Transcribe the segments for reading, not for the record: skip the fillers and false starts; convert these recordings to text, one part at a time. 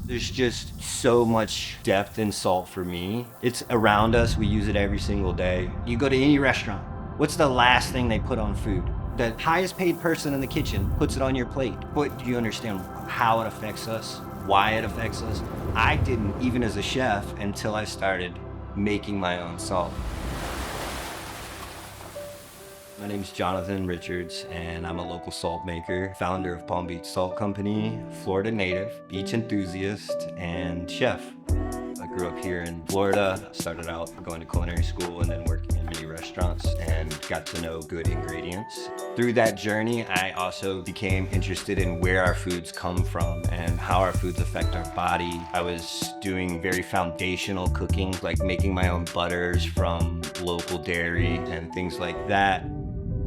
There's just so much depth in salt for me. It's around us. We use it every single day. You go to any restaurant, what's the last thing they put on food? The highest paid person in the kitchen puts it on your plate. But do you understand how it affects us? Why it affects us? I didn't, even as a chef, until I started making my own salt. My name's Jonathan Richards, and I'm a local salt maker, founder of Palm Beach Salt Company, Florida native, beach enthusiast, and chef. I grew up here in Florida, started out going to culinary school and then working in many restaurants and got to know good ingredients. Through that journey, I also became interested in where our foods come from and how our foods affect our body. I was doing very foundational cooking, like making my own butters from local dairy and things like that.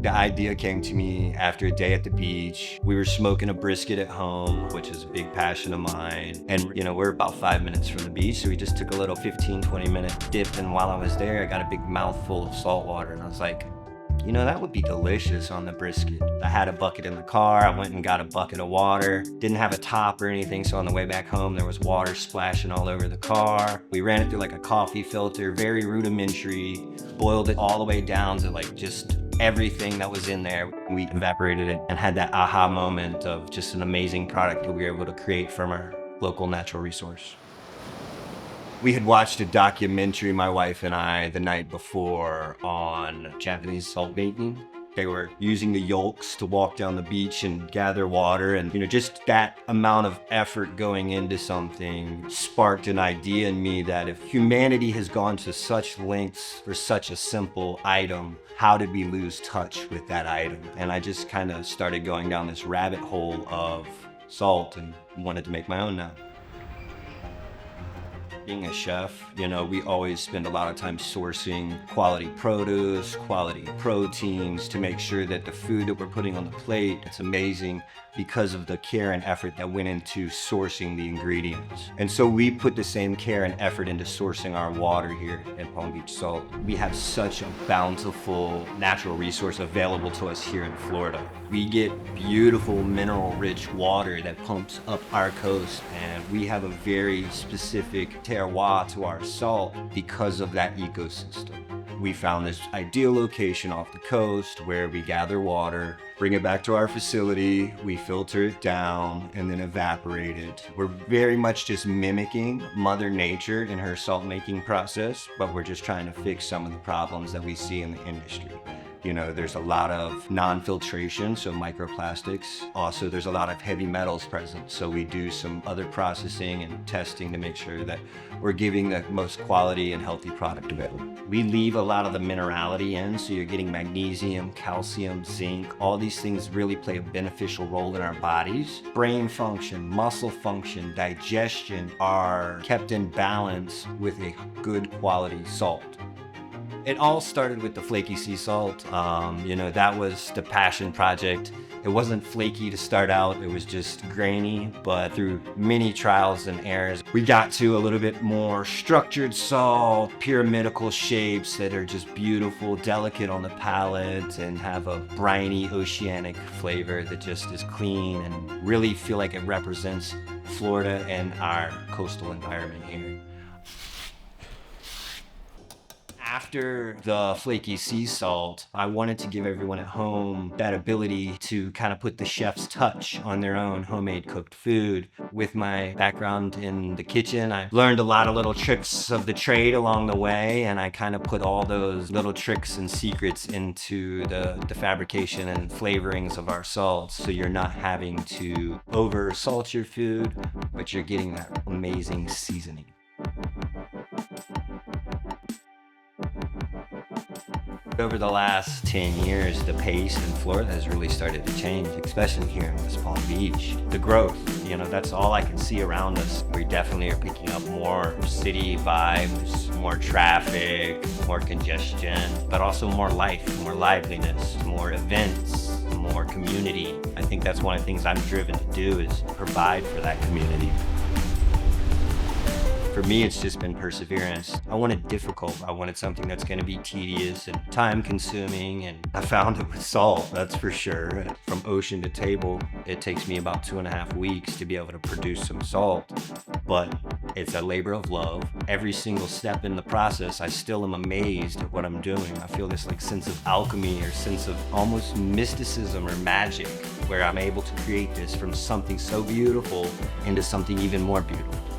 The idea came to me after a day at the beach. We were smoking a brisket at home, which is a big passion of mine. And we're about 5 minutes from the beach, so we just took a little 15-20 minute dip. And while I was there, I got a big mouthful of salt water. And I was like, that would be delicious on the brisket. I had a bucket in the car. I went and got a bucket of water. Didn't have a top or anything, so on the way back home, there was water splashing all over the car. We ran it through like a coffee filter, very rudimentary, boiled it all the way down to like just everything that was in there. We evaporated it and had that aha moment of just an amazing product that we were able to create from our local natural resource. We had watched a documentary, my wife and I, the night before on Japanese salt making. They were using the yolks to walk down the beach and gather water, and just that amount of effort going into something sparked an idea in me that if humanity has gone to such lengths for such a simple item, how did we lose touch with that item? And I just kind of started going down this rabbit hole of salt and wanted to make my own now. Being a chef, we always spend a lot of time sourcing quality produce, quality proteins to make sure that the food that we're putting on the plate, it's amazing because of the care and effort that went into sourcing the ingredients. And so we put the same care and effort into sourcing our water here at Palm Beach Salt. We have such a bountiful natural resource available to us here in Florida. We get beautiful mineral-rich water that pumps up our coast, and we have a very specific terroir to our salt because of that ecosystem. We found this ideal location off the coast where we gather water, bring it back to our facility, we filter it down, and then evaporate it. We're very much just mimicking Mother Nature in her salt making process, but we're just trying to fix some of the problems that we see in the industry. There's a lot of non-filtration, so microplastics. Also, there's a lot of heavy metals present, so we do some other processing and testing to make sure that we're giving the most quality and healthy product available. We leave a lot of the minerality in, so you're getting magnesium, calcium, zinc. All these things really play a beneficial role in our bodies. Brain function, muscle function, digestion are kept in balance with a good quality salt. It all started with the flaky sea salt. That was the passion project. It wasn't flaky to start out, it was just grainy, but through many trials and errors, we got to a little bit more structured salt, pyramidical shapes that are just beautiful, delicate on the palate, and have a briny, oceanic flavor that just is clean and really feel like it represents Florida and our coastal environment here. After the flaky sea salt, I wanted to give everyone at home that ability to kind of put the chef's touch on their own homemade cooked food. With my background in the kitchen, I learned a lot of little tricks of the trade along the way, and I kind of put all those little tricks and secrets into the fabrication and flavorings of our salts, so you're not having to over salt your food, but you're getting that amazing seasoning. Over the last 10 years, the pace in Florida has really started to change, especially here in West Palm Beach. The growth, that's all I can see around us. We definitely are picking up more city vibes, more traffic, more congestion, but also more life, more liveliness, more events, more community. I think that's one of the things I'm driven to do is provide for that community. For me, it's just been perseverance. I wanted difficult. I wanted something that's going to be tedious and time consuming. And I found it with salt, that's for sure. From ocean to table, it takes me about 2.5 weeks to be able to produce some salt. But it's a labor of love. Every single step in the process, I still am amazed at what I'm doing. I feel this like sense of alchemy or sense of almost mysticism or magic, where I'm able to create this from something so beautiful into something even more beautiful.